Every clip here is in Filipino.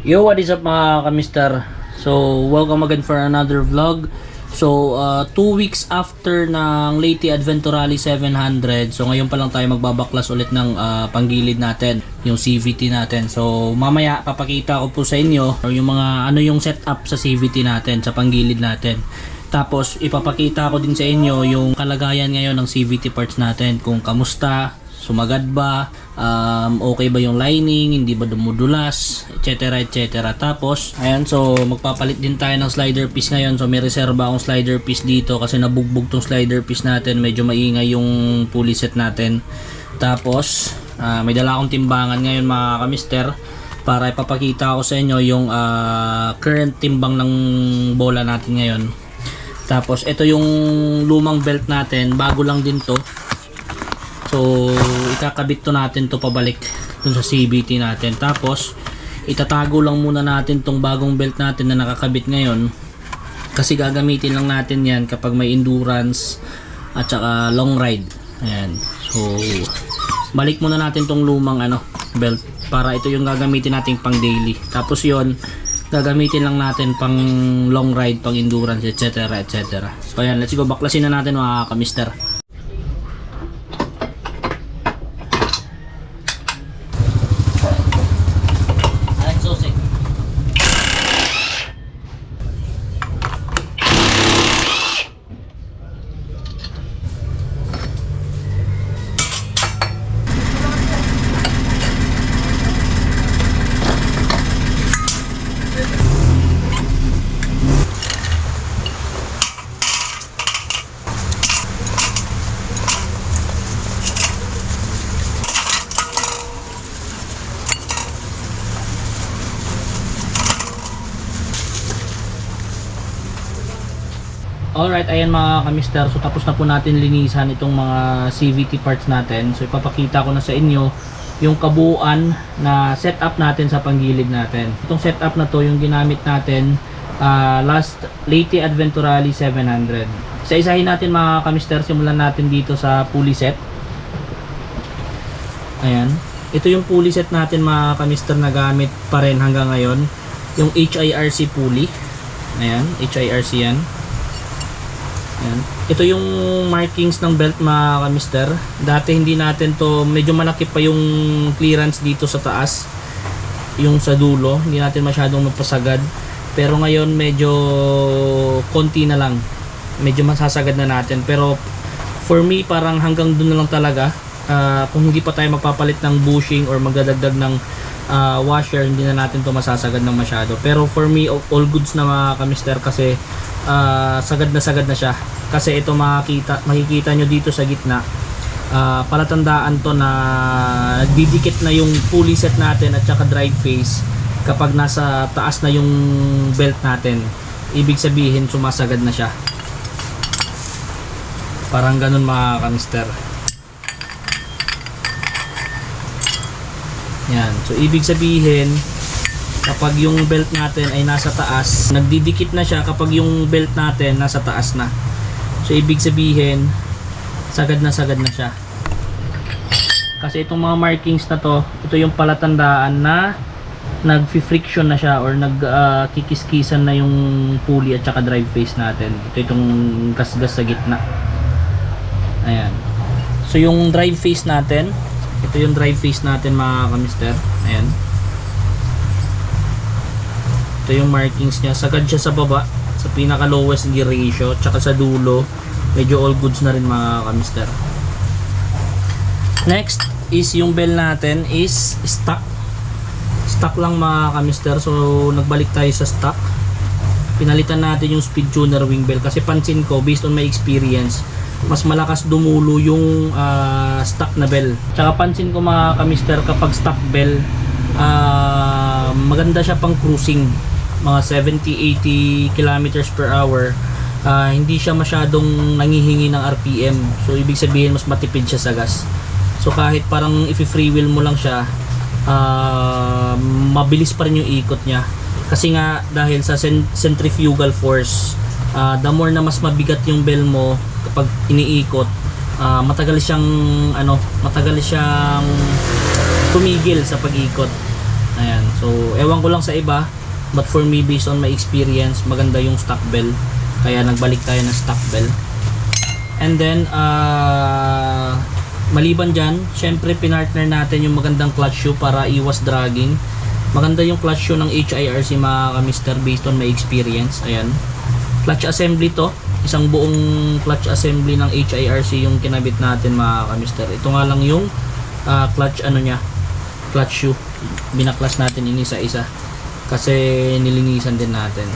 Yo, what is up mga kamister? So, welcome again for another vlog. So, 2 weeks after ng Leyte Adventure Rally 700. So, ngayon pa lang tayo magbabaklas ulit ng panggilid natin, yung CVT natin. So, mamaya papakita ko po sa inyo yung mga yung setup sa CVT natin, sa panggilid natin. Tapos, ipapakita ko din sa inyo yung kalagayan ngayon ng CVT parts natin, kung kamusta, sumagad ba, okay ba yung lining, hindi ba dumudulas, etc etc. Tapos ayan, so magpapalit din tayo ng slider piece ngayon. So may reserba akong slider piece dito kasi nabugbog tong slider piece natin, medyo maingay yung pulley set natin. Tapos may dala akong timbangan ngayon mga kamister para ipapakita ko sa inyo yung current timbang ng bola natin ngayon. Tapos ito yung lumang belt natin, bago lang din to. So, ikakabit to natin to pabalik dun sa CVT natin. Tapos, itatago lang muna natin tong bagong belt natin na nakakabit ngayon. Kasi gagamitin lang natin yan kapag may endurance at saka long ride. Ayan. So, balik muna natin tong lumang belt para ito yung gagamitin natin pang daily. Tapos yon gagamitin lang natin pang long ride, pang endurance, etc etc. So, ayan. Let's go. Baklasin na natin mga kamister. Alright, ayan mga kamister. So tapos na po natin linisan itong mga CVT parts natin. So ipapakita ko na sa inyo yung kabuuan na setup natin sa panggilid natin. Itong setup na to yung ginamit natin last Leyte Adventure Rally 700. Isa-isahin natin mga kamister. Simulan natin dito sa pulley set. Ayan. Ito yung pulley set natin mga kamister na gamit pa rin hanggang ngayon. Yung HIRC pulley. Ayan, HIRC yan. Ayan. Ito yung markings ng belt mga kamister. Dati hindi natin to, medyo malaki pa yung clearance dito sa taas, yung sa dulo, hindi natin masyadong mapasagad. Pero ngayon medyo konti na lang, medyo masasagad na natin. Pero for me parang hanggang dun na lang talaga. Kung hindi pa tayo magpapalit ng bushing or magdadagdag ng washer, hindi na natin to masasagad ng masyado. Pero for me all goods na mga kamister kasi sagad na siya. Kasi ito makikita nyo dito sa gitna, palatandaan to na didikit na yung pulley set natin at saka drive face kapag nasa taas na yung belt natin. Ibig sabihin sumasagad na siya. Parang ganun mga kamister. Yan. So ibig sabihin kapag yung belt natin ay nasa taas, nagdidikit na siya kapag yung belt natin nasa taas na. So ibig sabihin sagad na siya. Kasi itong mga markings na to, ito yung palatandaan na nag-friction na siya or nagkikiskisan na yung pulley at saka drive face natin. Ito itong gasgas sa gitna. Ayan. So yung drive face natin, ito yung drive face natin mga kamister. Ayan. Ito yung markings niya. Sagad siya sa baba, sa pinaka lowest gear ratio, tsaka sa dulo medyo all goods na rin mga kamister. Next is yung bell natin is stock lang mga kamister. So nagbalik tayo sa stock, pinalitan natin yung speed tuner wing bell kasi pansin ko based on my experience mas malakas dumulo yung stock na bell. Tsaka pansin ko mga kamister kapag stock bell maganda siya pang cruising, mga 70-80 kilometers per hour. Hindi siya masyadong nangihingi ng RPM, so ibig sabihin mas matipid siya sa gas. So kahit parang i-free wheel mo lang siya, mabilis pa rin yung ikot niya kasi nga dahil sa centrifugal force. The more na mas mabigat yung bell mo kapag iniikot, matagal siyang tumigil sa pag-ikot. Ayan. So, ewan ko lang sa iba. But for me, based on my experience, maganda yung stock bell. Kaya nagbalik tayo ng stock bell. And then, maliban dyan, syempre pinartner natin yung magandang clutch shoe para iwas dragging. Maganda yung clutch shoe ng HIRC mga ka-mister based on my experience. Ayan. Clutch assembly to. Isang buong clutch assembly ng HIRC yung kinabit natin mga ka-mister. Ito nga lang yung clutch clutch shoe. Binaklas natin ini isa-isa kasi nilinisan din natin.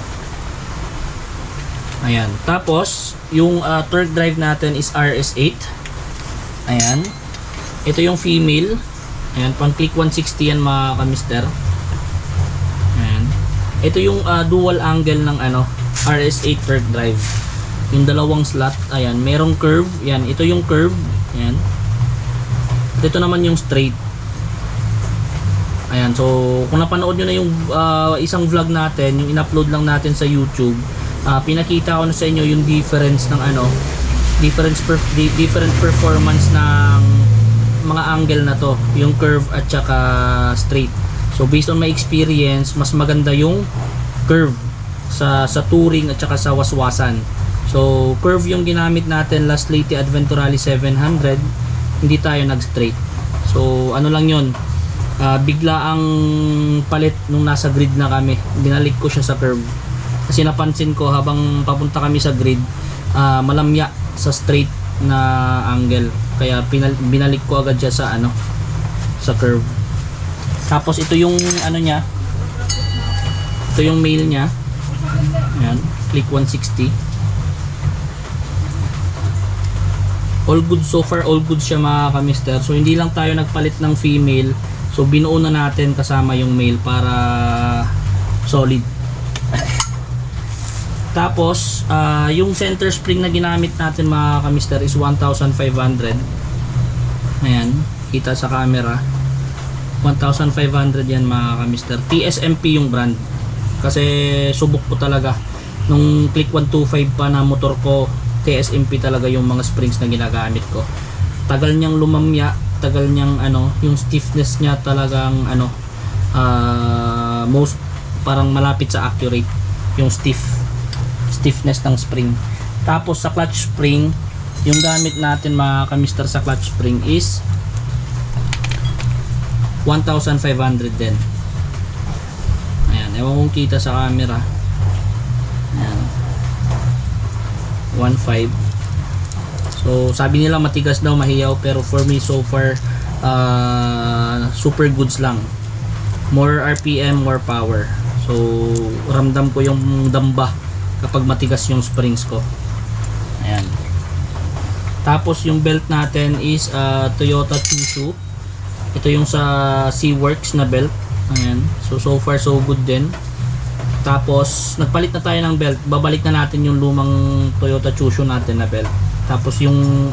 Ayan. Tapos yung torque drive natin is RS8. Ayan. Ito yung female. Ayan, pang click 160 yan mga ka-mister. Ayan. Ito yung dual angle ng RS8 torque drive. Yung dalawang slot. Ayan, merong curve. Ayan, ito yung curve. Ayan. Ito naman yung straight. Ayan, so kung napanood nyo na yung isang vlog natin, yung in-upload lang natin sa YouTube, pinakita ko na sa inyo yung difference ng different performance ng mga angle na to, yung curve at saka straight. So based on my experience, mas maganda yung curve sa touring at saka sa waswasan. So curve yung ginamit natin last Leyte Adventure Rally 700, hindi tayo nag-straight. So ano lang yun, bigla ang palit nung nasa grid na kami, binalik ko siya sa curve kasi napansin ko habang papunta kami sa grid, malamya sa straight na angle, kaya binalik ko agad siya sa sa curve. Tapos ito yung niya, ito yung mail niya. Ayan, click 160. All good so far, all good siya mga ka-mister. So hindi lang tayo nagpalit ng female, so binuo na natin kasama yung male para solid. Tapos yung center spring na ginamit natin mga ka-mister is 1,500. Ayan, kita sa camera, 1,500 yan mga ka-mister. TSMP yung brand, kasi subok ko talaga nung click 125 pa na motor ko, TSMP talaga yung mga springs na ginagamit ko. Tagal niyang lumamya, tagal niyang yung stiffness niya talagang most parang malapit sa accurate yung stiffness ng spring. Tapos sa clutch spring, yung gamit natin mga ka-mister sa clutch spring is 1,500 din. Ayan, ewan kong kita sa camera. Ayan, 1.5. So sabi nila matigas daw, mahiyaw, pero for me so far super goods lang. More RPM, more power. So ramdam ko yung damba kapag matigas yung springs ko. Ayan. Tapos yung belt natin is Toyota Tsushu. Ito yung sa Seaworks na belt. Ayan. So far so good din. Tapos nagpalit na tayo ng belt. Babalik na natin yung lumang Toyota Tsushu natin na belt. Tapos yung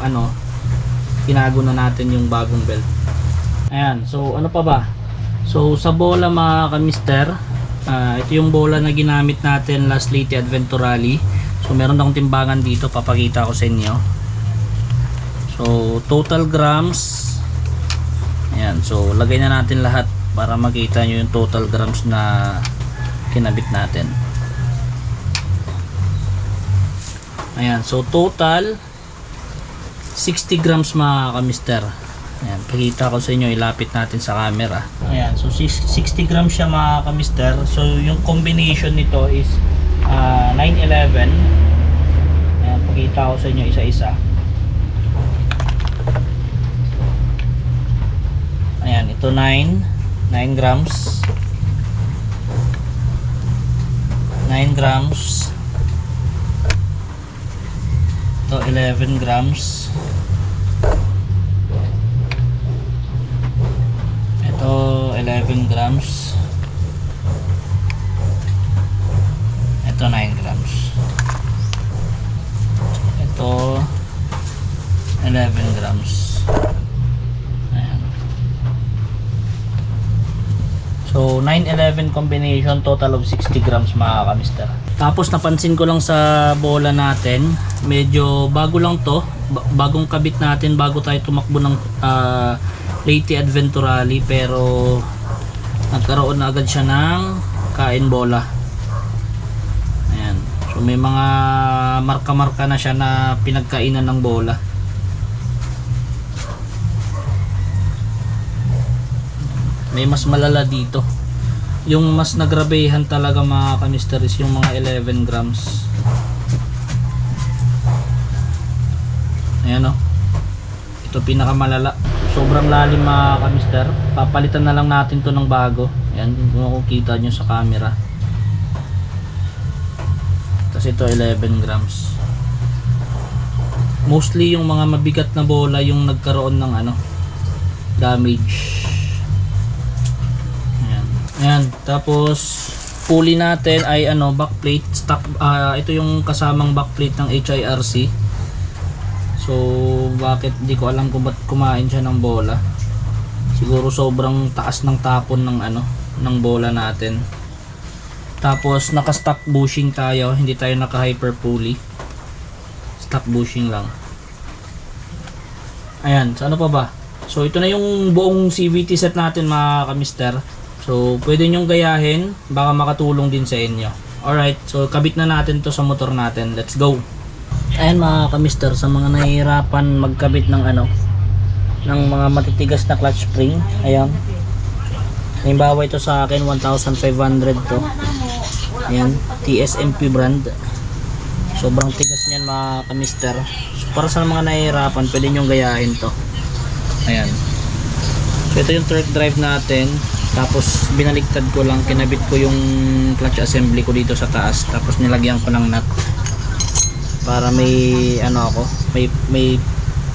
tinago na natin yung bagong belt. Ayan. So ano pa ba? So sa bola mga ka-mister, ito yung bola na ginamit natin last Leyte Adventure Rally. So meron akong timbangan dito, papakita ko sa inyo. So total grams. Ayan, so lagay na natin lahat para makita nyo yung total grams na kinabit natin. Ayan, so total 60 grams mga ka-mister. Ayan, pakita ko sa inyo, ilapit natin sa camera. Ayan, so 60 grams siya mga ka-mister. So yung combination nito is 911. Ayan, pakita ko sa inyo isa-isa. Ayan, ito 9 grams, 9 grams, ito 11 grams, ito 11 grams, ito 9 grams, ito 11 grams. So 9-11 combination, total of 60 grams mga ka-mister. Tapos napansin ko lang sa bola natin, medyo bago lang to, bagong kabit natin bago tayo tumakbo ng Leyte Adventure Rally, pero nagkaroon na agad siya ng kain bola. Ayan. So may mga marka-marka na siya na pinagkainan ng bola. May mas malala dito. Yung mas nagrabehan talaga mga kamister is yung mga 11 grams. Ayan o. Ito pinakamalala. Sobrang lalim mga kamister. Papalitan na lang natin to ng bago. Ayan, kung makikita nyo sa camera. Kasi ito 11 grams. Mostly yung mga mabigat na bola yung nagkaroon ng damage. Ayan, tapos pulley natin ay backplate stock. Ito yung kasamang backplate ng HIRC. So bakit di ko alam kung ba't kumain siya ng bola. Siguro sobrang taas ng tapon ng ng bola natin. Tapos naka stock bushing tayo, hindi tayo naka hyper pulley. Stock bushing lang. Ayan, so ano pa ba? So ito na yung buong CVT set natin mga kamister. So, pwede nyong gayahin, baka makatulong din sa inyo. Alright, so kabit na natin to sa motor natin. Let's go! Ayan mga kamister, sa mga nahihirapan magkabit ng ng mga matitigas na clutch spring. Ayan. Halimbawa ito sa akin, 1,500 to. Ayan, TSMP brand. Sobrang tigas niyan mga kamister. So, para sa mga nahihirapan, pwede nyong gayahin to. Ayan. So, ito yung torque drive natin. Tapos binaliktad ko lang, kinabit ko yung clutch assembly ko dito sa taas, tapos nilagyan ko ng nut para may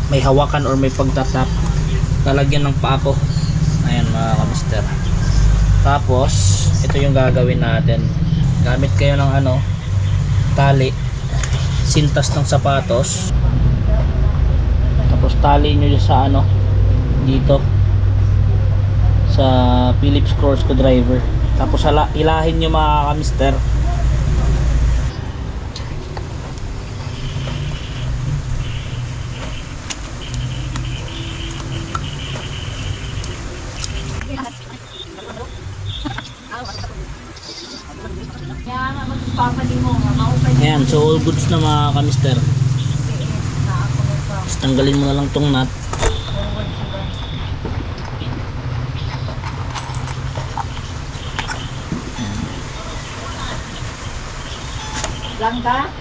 may hawakan or may pagtatap. Lalagyan ng paa ko. Ayan mga kamister. Tapos ito yung gagawin natin. Gamit kayo ng tali, sintas ng sapatos, tapos tali nyo sa dito sa Phillips screwdriver. Tapos ilahin nyo mga kamister. Ayan, so all goods na mga kamister. Tapos tanggalin mo na lang tong nut. Langka?